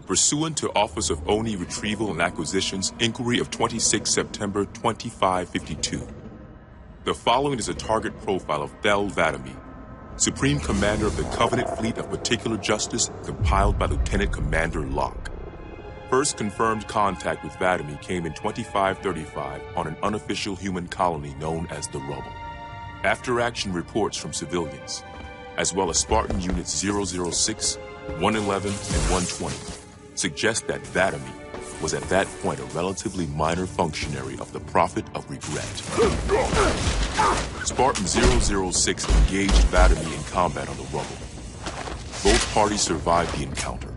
Pursuant to Office of ONI Retrieval and Acquisitions Inquiry of 26 September 2552. The following is a target profile of Thel 'Vadami, Supreme Commander of the Covenant Fleet of Particular Justice, compiled by Lieutenant Commander Locke. First confirmed contact with 'Vadami came in 2535 on an unofficial human colony known as the Rubble. After-action reports from civilians, as well as Spartan Units 006, 111, and 120, suggest that 'Vadami was at that point a relatively minor functionary of the Prophet of Regret. Spartan 006 engaged 'Vadami in combat on the Rubble. Both parties survived the encounter.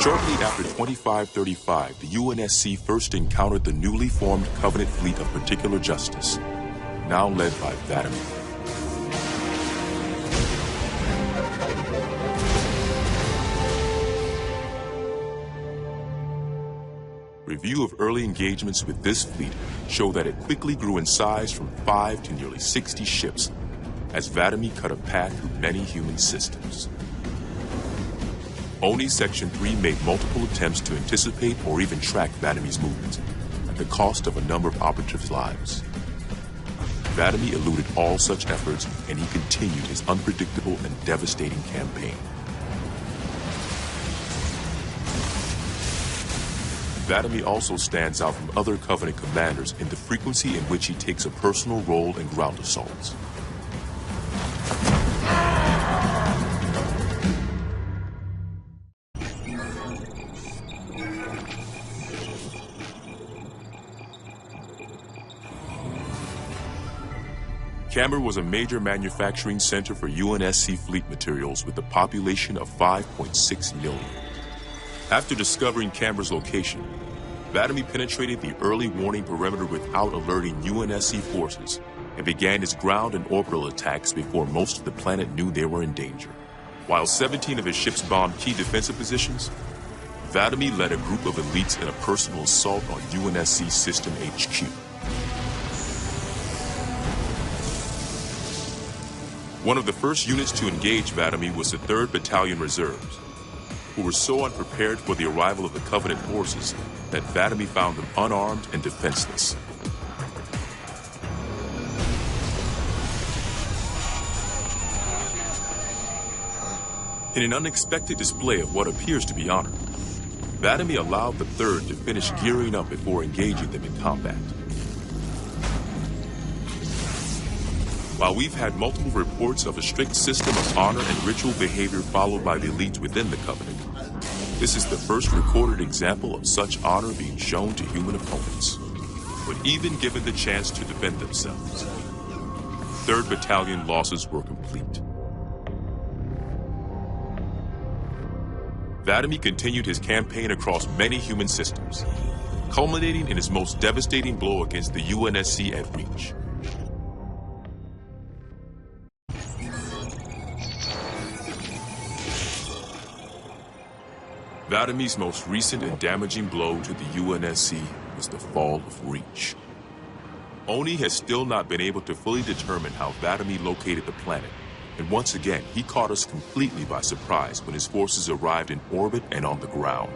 Shortly after 2535, the UNSC first encountered the newly formed Covenant Fleet of Particular Justice, now led by 'Vadami. Review of early engagements with this fleet show that it quickly grew in size from 5 to nearly 60 ships, as 'Vadami cut a path through many human systems. ONI Section 3 made multiple attempts to anticipate or even track 'Vadami's movements, at the cost of a number of operatives' lives. 'Vadami eluded all such efforts, and he continued his unpredictable and devastating campaign. 'Vadami also stands out from other Covenant commanders in the frequency in which he takes a personal role in ground assaults. Camber was a major manufacturing center for UNSC fleet materials with a population of 5.6 million. After discovering Camber's location, 'Vadami penetrated the early warning perimeter without alerting UNSC forces and began his ground and orbital attacks before most of the planet knew they were in danger. While 17 of his ships bombed key defensive positions, 'Vadami led a group of elites in a personal assault on UNSC System HQ. One of the first units to engage 'Vadami was the 3rd Battalion Reserves, who were so unprepared for the arrival of the Covenant forces that 'Vadami found them unarmed and defenseless. In an unexpected display of what appears to be honor, 'Vadami allowed the 3rd to finish gearing up before engaging them in combat. While we've had multiple reports of a strict system of honor and ritual behavior followed by the elites within the Covenant, this is the first recorded example of such honor being shown to human opponents. But even given the chance to defend themselves, 3rd Battalion losses were complete. 'Vadami continued his campaign across many human systems, culminating in his most devastating blow against the UNSC at Reach. Vadami's most recent and damaging blow to the UNSC was the fall of Reach. ONI has still not been able to fully determine how 'Vadami located the planet, and once again, he caught us completely by surprise when his forces arrived in orbit and on the ground.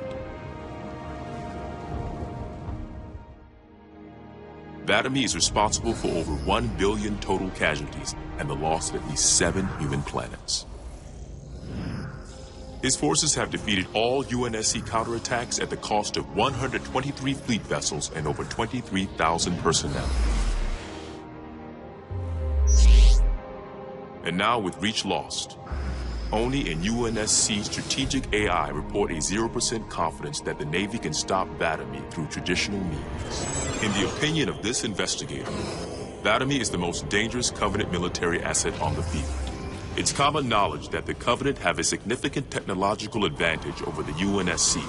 'Vadami is responsible for over 1 billion total casualties and the loss of at least 7 human planets. His forces have defeated all UNSC counterattacks at the cost of 123 fleet vessels and over 23,000 personnel. And now with Reach lost, ONI and UNSC strategic AI report a 0% confidence that the Navy can stop 'Vadami through traditional means. In the opinion of this investigator, 'Vadami is the most dangerous Covenant military asset on the field. It's common knowledge that the Covenant have a significant technological advantage over the UNSC,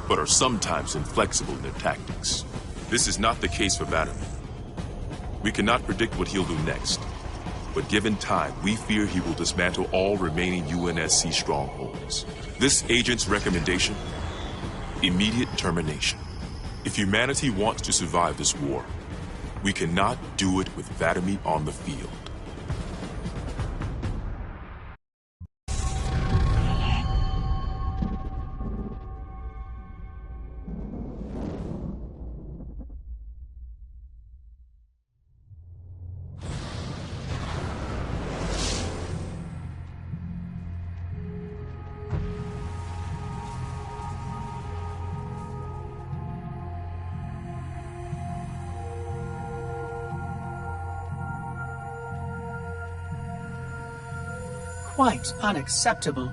but are sometimes inflexible in their tactics. This is not the case for 'Vadami. We cannot predict what he'll do next, but given time, we fear he will dismantle all remaining UNSC strongholds. This agent's recommendation: immediate termination. If humanity wants to survive this war, we cannot do it with 'Vadami on the field. quite unacceptable.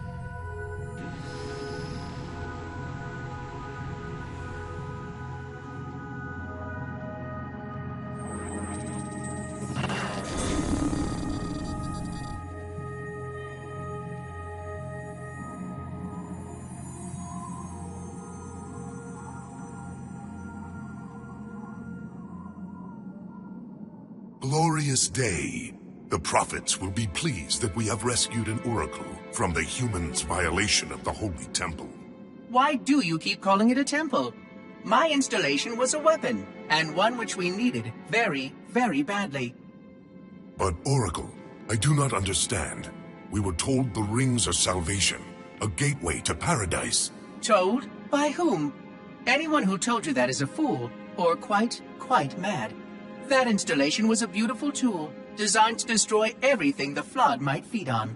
Glorious day. The prophets will be pleased that we have rescued an oracle from the humans' violation of the Holy Temple. Why do you keep calling it a temple? My installation was a weapon, and one which we needed very, very badly. But Oracle, I do not understand. We were told the rings are salvation, a gateway to paradise. Told? By whom? Anyone who told you that is a fool, or quite mad. That installation was a beautiful tool, designed to destroy everything the Flood might feed on.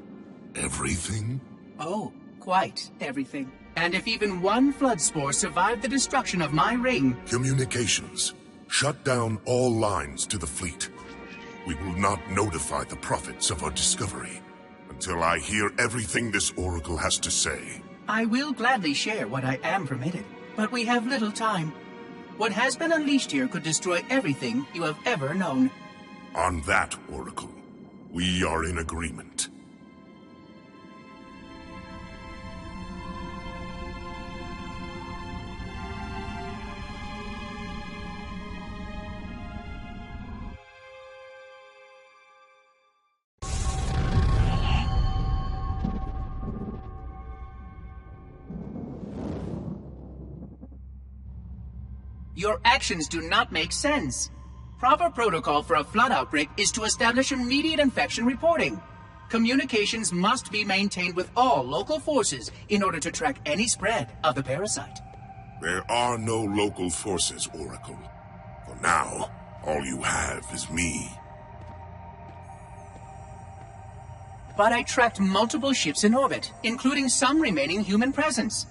Everything? Oh, quite everything. And if even one Flood spore survived the destruction of my ring... Communications. Shut down all lines to the fleet. We will not notify the prophets of our discovery until I hear everything this oracle has to say. I will gladly share what I am permitted, but we have little time. What has been unleashed here could destroy everything you have ever known. On that, Oracle, we are in agreement. Your actions do not make sense. Proper protocol for a Flood outbreak is to establish immediate infection reporting. Communications must be maintained with all local forces in order to track any spread of the parasite. There are no local forces, Oracle. For now, all you have is me. But I tracked multiple ships in orbit, including some remaining human presence.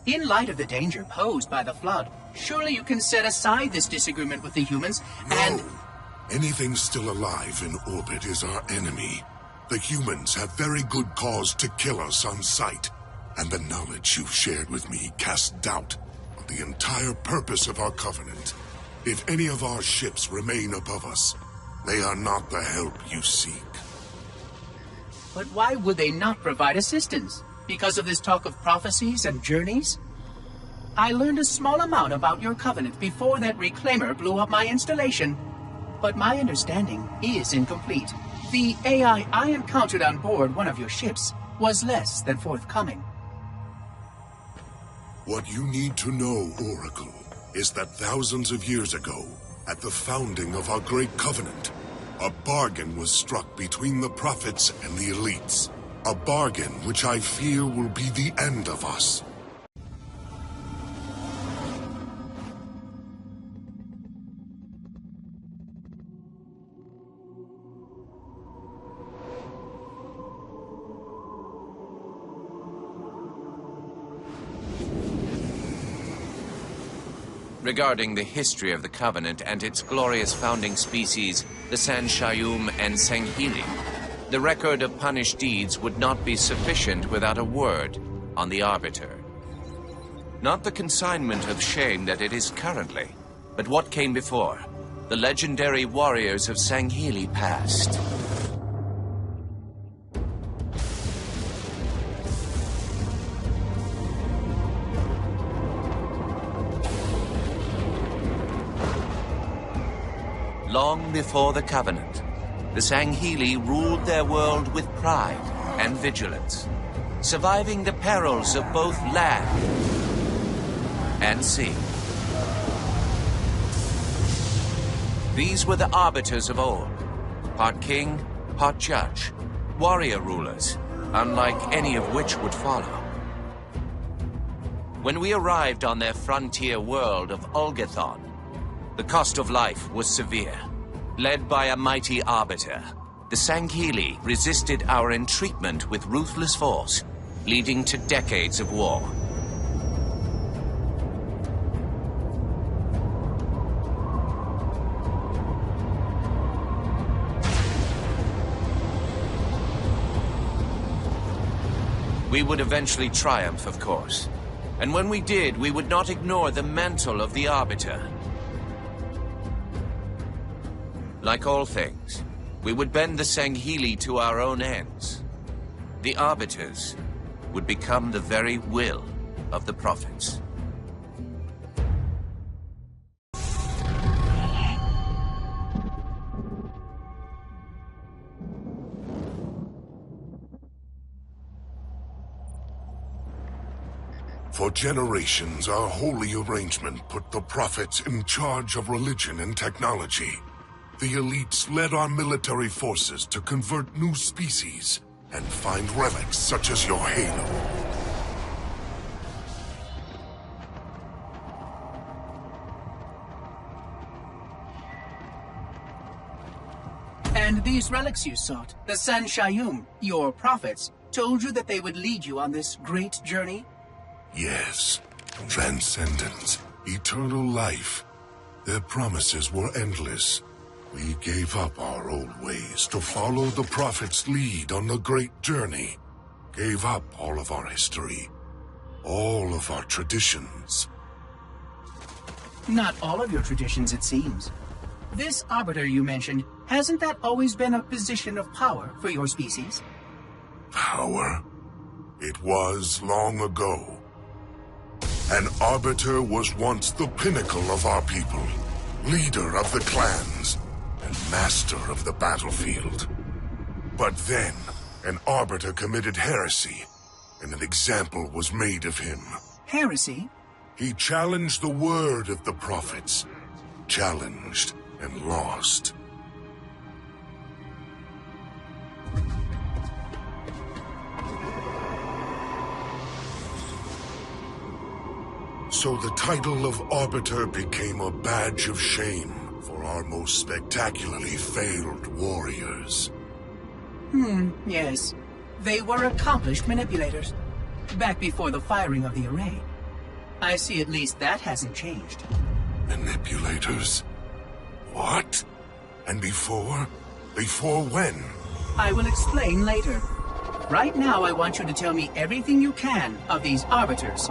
In light of the danger posed by the Flood, surely you can set aside this disagreement with the humans and... No! Anything still alive in orbit is our enemy. The humans have very good cause to kill us on sight, and the knowledge you've shared with me casts doubt on the entire purpose of our covenant. If any of our ships remain above us, they are not the help you seek. But why would they not provide assistance? Because of this talk of prophecies and journeys? I learned a small amount about your covenant before that reclaimer blew up my installation, but my understanding is incomplete. The AI I encountered on board one of your ships was less than forthcoming. What you need to know, Oracle, is that thousands of years ago, at the founding of our great covenant, a bargain was struck between the prophets and the elites. A bargain which I fear will be the end of us. Regarding the history of the Covenant and its glorious founding species, the Sanshayum and Sanghili, the record of punished deeds would not be sufficient without a word on the Arbiter. Not the consignment of shame that it is currently, but what came before, the legendary warriors of Sanghili past. Long before the Covenant, the Sanghili ruled their world with pride and vigilance, surviving the perils of both land and sea. These were the arbiters of old, part king, part judge, warrior rulers, unlike any of which would follow. When we arrived on their frontier world of Ulgathon, the cost of life was severe. Led by a mighty arbiter, the Sanghili resisted our entreatment with ruthless force, leading to decades of war. We would eventually triumph, of course. And when we did, we would not ignore the mantle of the Arbiter. Like all things, we would bend the Sangheili to our own ends. The Arbiters would become the very will of the Prophets. For generations, our holy arrangement put the Prophets in charge of religion and technology. The elites led our military forces to convert new species and find relics such as your Halo. And these relics you sought, the San Shayum, your prophets, told you that they would lead you on this great journey? Yes. Transcendence, eternal life. Their promises were endless. We gave up our old ways to follow the Prophet's lead on the great journey. Gave up all of our history. All of our traditions. Not all of your traditions, it seems. This Arbiter you mentioned, hasn't that always been a position of power for your species? Power? It was long ago. An Arbiter was once the pinnacle of our people, leader of the clans, and master of the battlefield. But then, an Arbiter committed heresy, and an example was made of him. Heresy? He challenged the word of the Prophets. Challenged and lost. So the title of Arbiter became a badge of shame for our most spectacularly failed warriors. Yes. They were accomplished manipulators. Back before the firing of the array. I see at least that hasn't changed. Manipulators? What? And before? Before when? I will explain later. Right now, I want you to tell me everything you can of these Arbiters.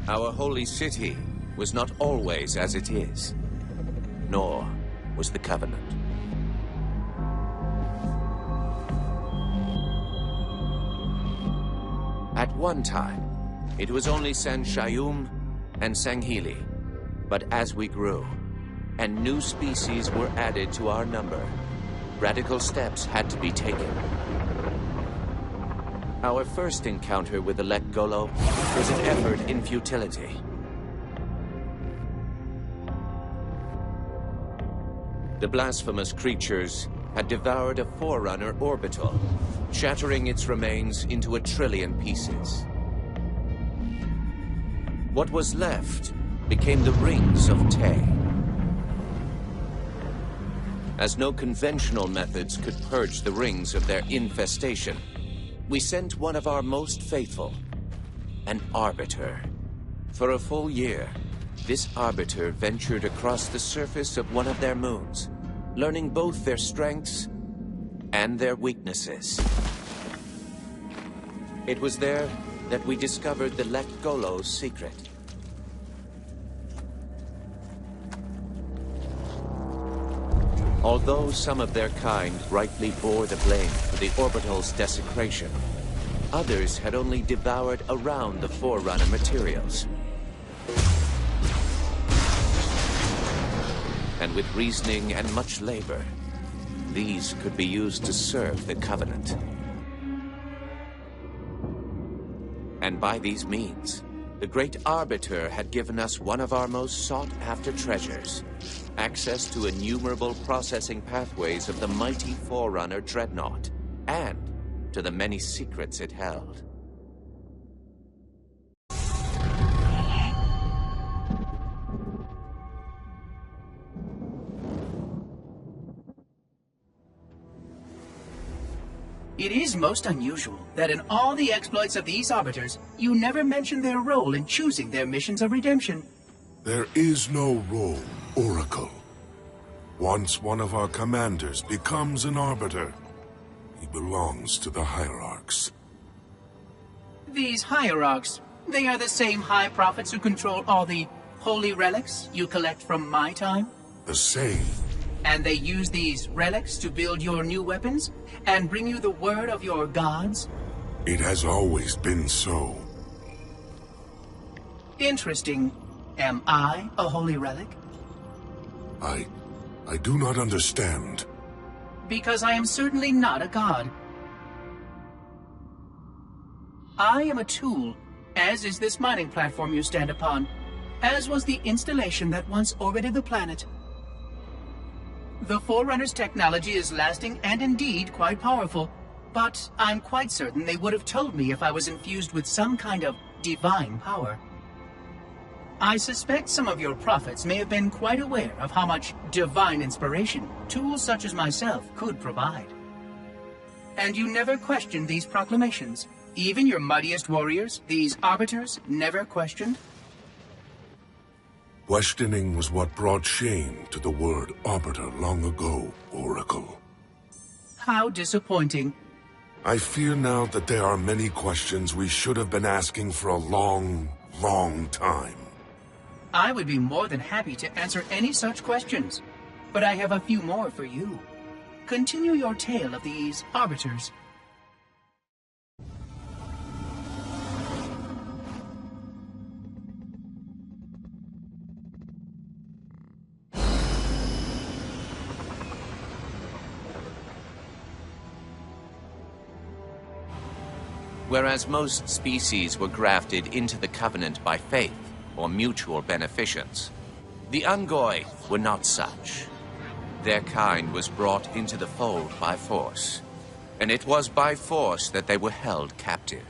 Our holy city was not always as it is, nor was the Covenant. At one time, it was only San Shayum and Sangheili. But as we grew, and new species were added to our number, radical steps had to be taken. Our first encounter with the Lek Golo was an effort in futility. The blasphemous creatures had devoured a Forerunner orbital, shattering its remains into 1 trillion pieces. What was left became the Rings of Tay. As no conventional methods could purge the rings of their infestation, we sent one of our most faithful, an Arbiter. For a full year, this Arbiter ventured across the surface of one of their moons, learning both their strengths and their weaknesses. It was there that we discovered the Lek Golo's secret. Although some of their kind rightly bore the blame for the orbital's desecration, others had only devoured around the Forerunner materials. And with reasoning and much labor, these could be used to serve the Covenant. And by these means, the great Arbiter had given us one of our most sought-after treasures, access to innumerable processing pathways of the mighty Forerunner Dreadnought, and to the many secrets it held. It is most unusual that in all the exploits of these Arbiters, you never mention their role in choosing their missions of redemption. There is no role, Oracle. Once one of our commanders becomes an Arbiter, he belongs to the Hierarchs. These Hierarchs, they are the same High Prophets who control all the holy relics you collect from my time? The same. And they use these relics to build your new weapons and bring you the word of your gods? It has always been so. Interesting. Am I a holy relic? I do not understand. Because I am certainly not a god. I am a tool, as is this mining platform you stand upon, as was the installation that once orbited the planet. The Forerunner's technology is lasting and indeed quite powerful, but I'm quite certain they would have told me if I was infused with some kind of divine power. I suspect some of your prophets may have been quite aware of how much divine inspiration tools such as myself could provide. And you never questioned these proclamations. Even your mightiest warriors, these Arbiters, never questioned? Questioning was what brought shame to the word Arbiter long ago, Oracle. How disappointing. I fear now that there are many questions we should have been asking for a long, long time. I would be more than happy to answer any such questions, but I have a few more for you. Continue your tale of these Arbiters. Whereas most species were grafted into the Covenant by faith or mutual beneficence, the Ungoi were not such. Their kind was brought into the fold by force, and it was by force that they were held captive.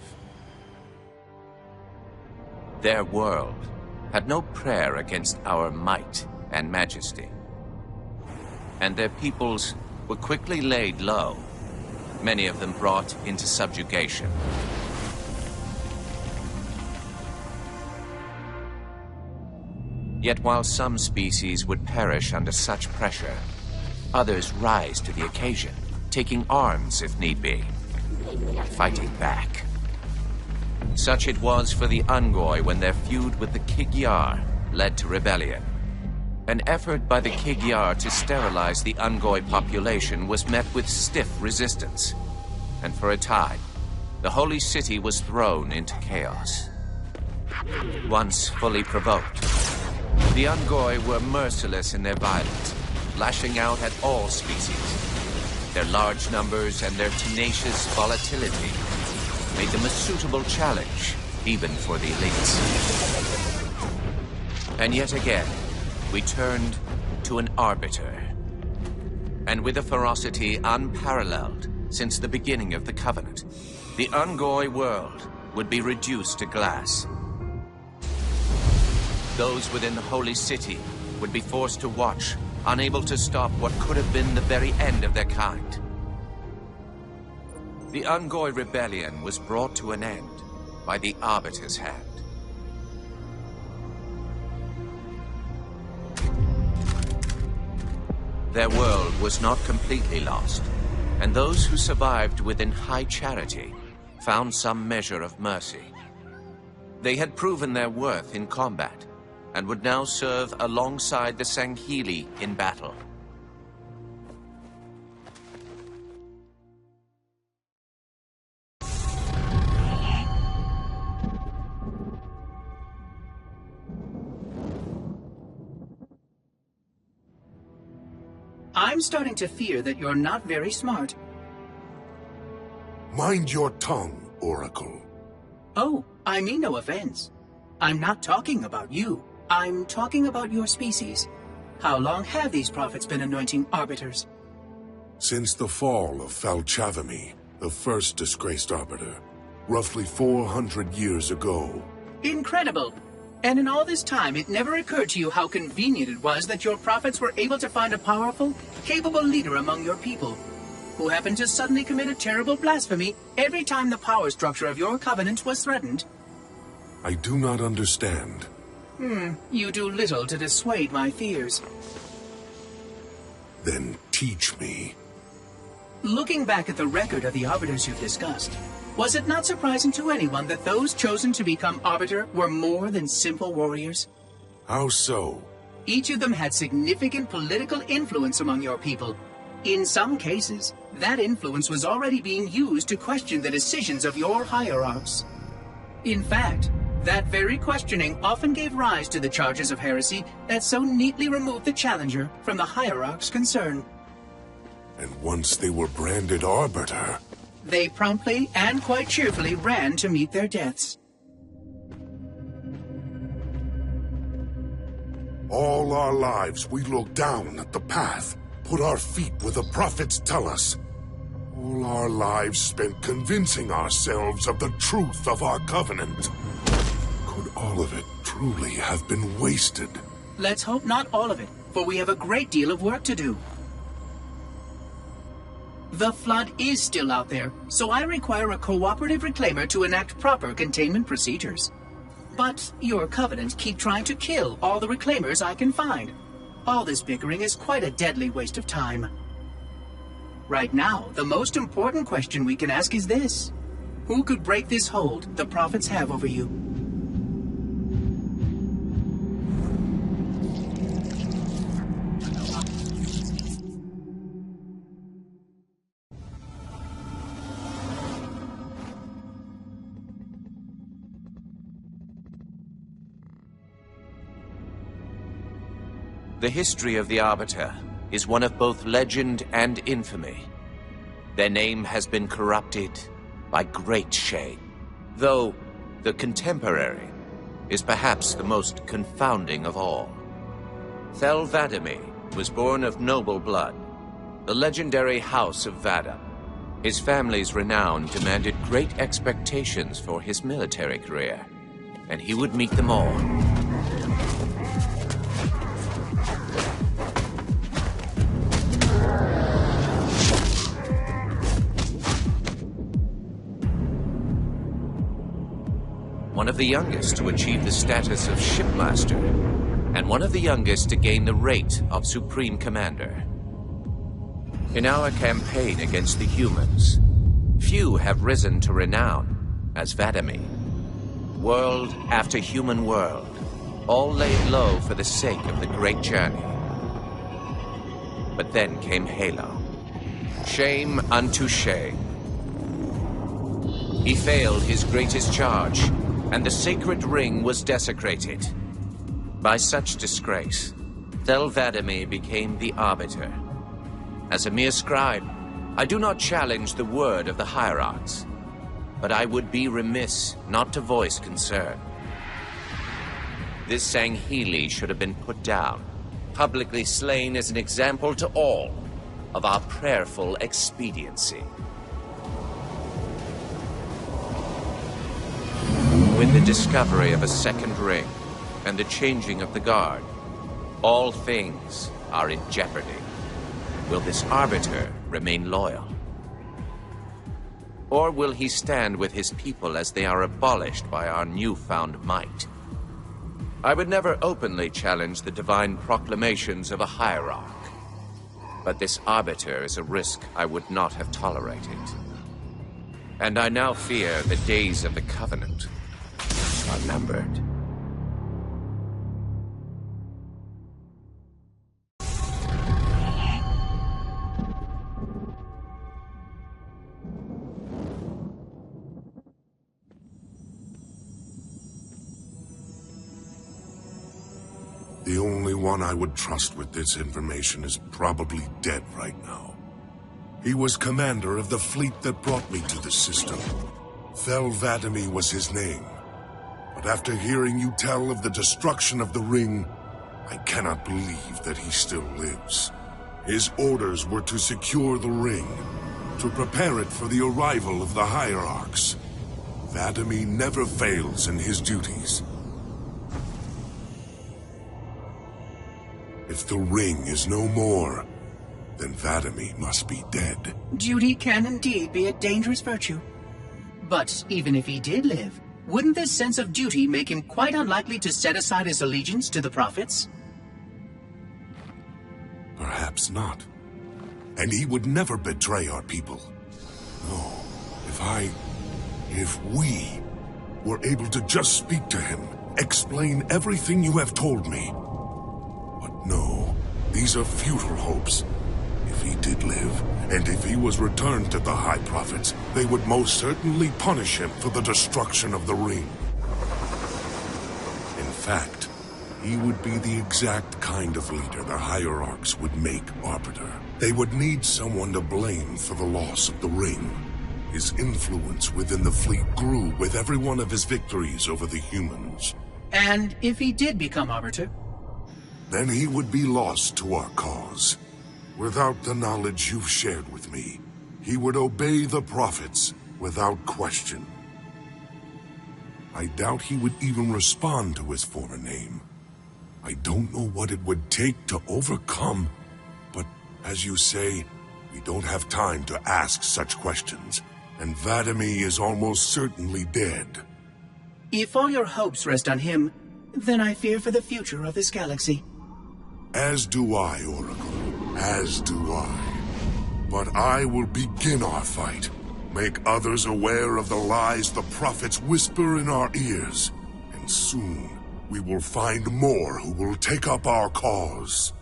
Their world had no prayer against our might and majesty, and their peoples were quickly laid low, many of them brought into subjugation. Yet while some species would perish under such pressure, others rise to the occasion, taking arms if need be, fighting back. Such it was for the Ungoi when their feud with the Kig-Yar led to rebellion. An effort by the Kig-Yar to sterilize the Ungoi population was met with stiff resistance, and for a time, the Holy City was thrown into chaos. Once fully provoked, the Ungoi were merciless in their violence, lashing out at all species. Their large numbers and their tenacious volatility made them a suitable challenge, even for the elites. And yet again, we turned to an Arbiter. And with a ferocity unparalleled since the beginning of the Covenant, the Ungoi world would be reduced to glass. Those within the Holy City would be forced to watch, unable to stop what could have been the very end of their kind. The Ungoi rebellion was brought to an end by the Arbiter's hand. Their world was not completely lost, and those who survived within high charity found some measure of mercy. They had proven their worth in combat, and would now serve alongside the Sangheili in battle. I'm starting to fear that you're not very smart. Mind your tongue, Oracle. Oh, I mean no offense. I'm not talking about you. I'm talking about your species. How long have these prophets been anointing Arbiters? Since the fall of Falchavami, the first disgraced Arbiter, roughly 400 years ago. Incredible! And in all this time, it never occurred to you how convenient it was that your prophets were able to find a powerful, capable leader among your people. who happened to suddenly commit a terrible blasphemy every time the power structure of your covenant was threatened. I do not understand. You do little to dissuade my fears. Then teach me. Looking back at the record of the Arbiters you've discussed, was it not surprising to anyone that those chosen to become Arbiter were more than simple warriors? How so? Each of them had significant political influence among your people. In some cases, that influence was already being used to question the decisions of your hierarchs. In fact, that very questioning often gave rise to the charges of heresy that so neatly removed the challenger from the hierarch's concern. And once they were branded Arbiter, they promptly and quite cheerfully ran to meet their deaths. all our lives we look down at the path, put our feet where the prophets tell us. All our lives spent convincing ourselves of the truth of our covenant. Could all of it truly have been wasted? Let's hope not all of it, for we have a great deal of work to do. The Flood is still out there, so I require a cooperative reclaimer to enact proper containment procedures. But your Covenant keep trying to kill all the reclaimers I can find. All this bickering is quite a deadly waste of time. Right now, the most important question we can ask is this. Who could break this hold the prophets have over you? The history of the Arbiter is one of both legend and infamy. Their name has been corrupted by great shame, though the contemporary is perhaps the most confounding of all. Thel 'Vadamee was born of noble blood, the legendary House of Vada. His family's renown demanded great expectations for his military career, and he would meet them all. One of the youngest to achieve the status of Shipmaster, and one of the youngest to gain the rate of Supreme Commander. In our campaign against the humans, few have risen to renown as 'Vadamee. World after human world, all laid low for the sake of the great journey. But then came Halo. Shame unto shame. He failed his greatest charge, and the sacred ring was desecrated. By such disgrace, Thel 'Vadamee became the Arbiter. As a mere scribe, I do not challenge the word of the hierarchs, but I would be remiss not to voice concern. This Sangheili should have been put down, publicly slain as an example to all of our prayerful expediency. With the discovery of a second ring and the changing of the guard, all things are in jeopardy. Will this Arbiter remain loyal? Or will he stand with his people as they are abolished by our newfound might? I would never openly challenge the divine proclamations of a hierarch, but this Arbiter is a risk I would not have tolerated. And I now fear the days of the Covenant are numbered. The only one I would trust with this information is probably dead right now. He was commander of the fleet that brought me to the system. Thel 'Vadamee was his name. But after hearing you tell of the destruction of the ring, I cannot believe that he still lives. His orders were to secure the ring, to prepare it for the arrival of the hierarchs. 'Vadamee never fails in his duties. If the ring is no more, then Vadami must be dead. Duty can indeed be a dangerous virtue. But even if he did live, wouldn't this sense of duty make him quite unlikely to set aside his allegiance to the prophets? Perhaps not. And he would never betray our people. No, if we were able to just speak to him, explain everything you have told me. But no, these are futile hopes. If he did live, and if he was returned to the High Prophets, they would most certainly punish him for the destruction of the ring. In fact, he would be the exact kind of leader the Hierarchs would make Arbiter. They would need someone to blame for the loss of the ring. His influence within the fleet grew with every one of his victories over the humans. And if he did become Arbiter? Then he would be lost to our cause. Without the knowledge you've shared with me, he would obey the prophets without question. I doubt he would even respond to his former name. I don't know what it would take to overcome, but as you say, we don't have time to ask such questions, and Vadami is almost certainly dead. If all your hopes rest on him, then I fear for the future of this galaxy. As do I, Oracle. As do I. But I will begin our fight. Make others aware of the lies the prophets whisper in our ears. And soon, we will find more who will take up our cause.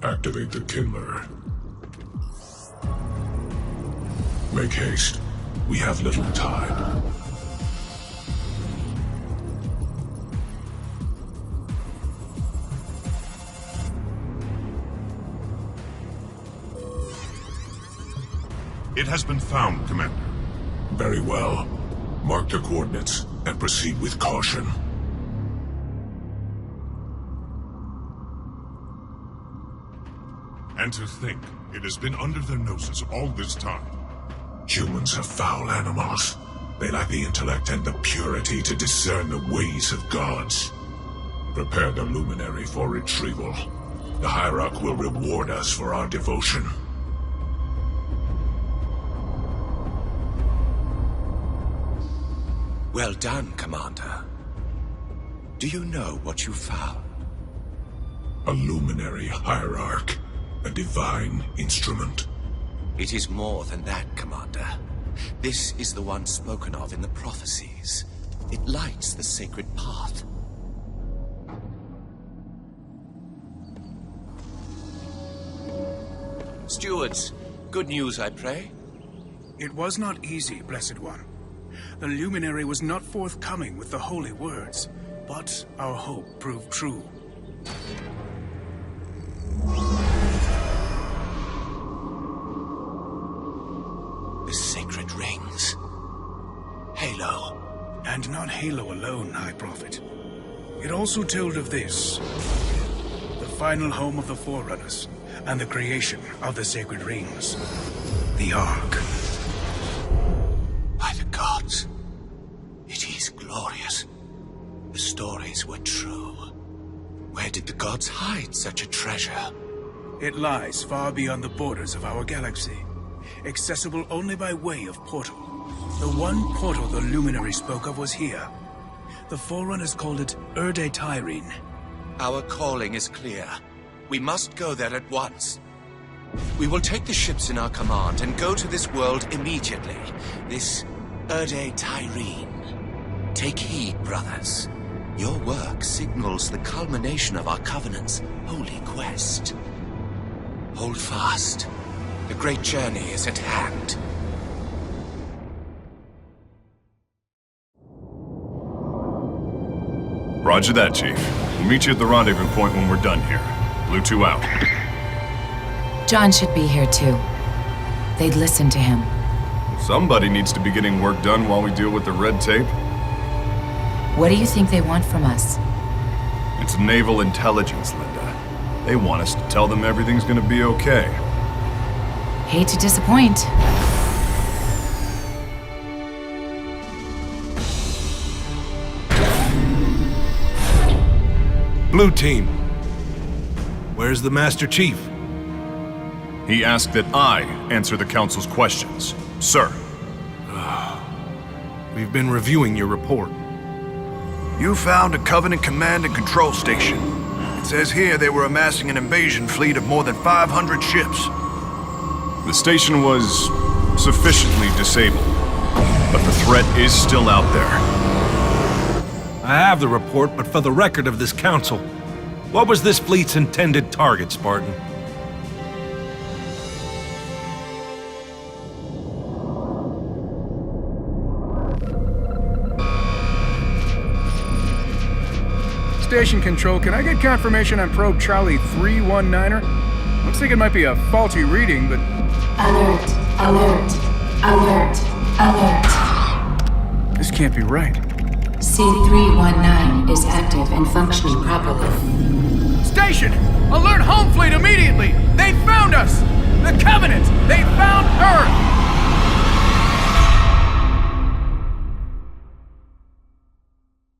Activate the Kindler. Make haste. We have little time. It has been found, Commander. Very well. Mark the coordinates and proceed with caution. And to think, it has been under their noses all this time. Humans are foul animals. They lack the intellect and the purity to discern the ways of gods. Prepare the Luminary for retrieval. The Hierarch will reward us for our devotion. Well done, Commander. Do you know what you found? A Luminary Hierarch. A divine instrument. It is more than that, Commander. This is the one spoken of in the prophecies. It lights the sacred path. Stewards, good news, I pray? It was not easy, Blessed One. The Luminary was not forthcoming with the holy words, but our hope proved true. The sacred rings. Halo. And not Halo alone, High Prophet. It also told of this. The final home of the Forerunners, and the creation of the sacred rings. The Ark. By the gods. It is glorious. The stories were true. Where did the gods hide such a treasure? It lies far beyond the borders of our galaxy. Accessible only by way of portal. The one portal the Luminary spoke of was here. The Forerunners called it Erde Tyrene. Our calling is clear. We must go there at once. We will take the ships in our command and go to this world immediately. This Erde Tyrene. Take heed, brothers. Your work signals the culmination of our Covenant's holy quest. Hold fast. The great journey is at hand. Roger that, Chief. We'll meet you at the rendezvous point when we're done here. Blue 2 out. John should be here too. They'd listen to him. Somebody needs to be getting work done while we deal with the red tape. What do you think they want from us? It's naval intelligence, Linda. They want us to tell them everything's gonna be okay. Hate to disappoint. Blue Team. Where's the Master Chief? He asked that I answer the Council's questions. Sir. We've been reviewing your report. You found a Covenant command and control station. It says here they were amassing an invasion fleet of more than 500 ships. The station was sufficiently disabled, but the threat is still out there. I have the report, but for the record of this council, what was this fleet's intended target, Spartan? Station Control, can I get confirmation on probe Charlie 319er? Looks like it might be a faulty reading, but... Alert, alert, alert, alert. This can't be right. C319 is active and functioning properly. Station! Alert Home Fleet immediately! They found us! The Covenant! They found Earth!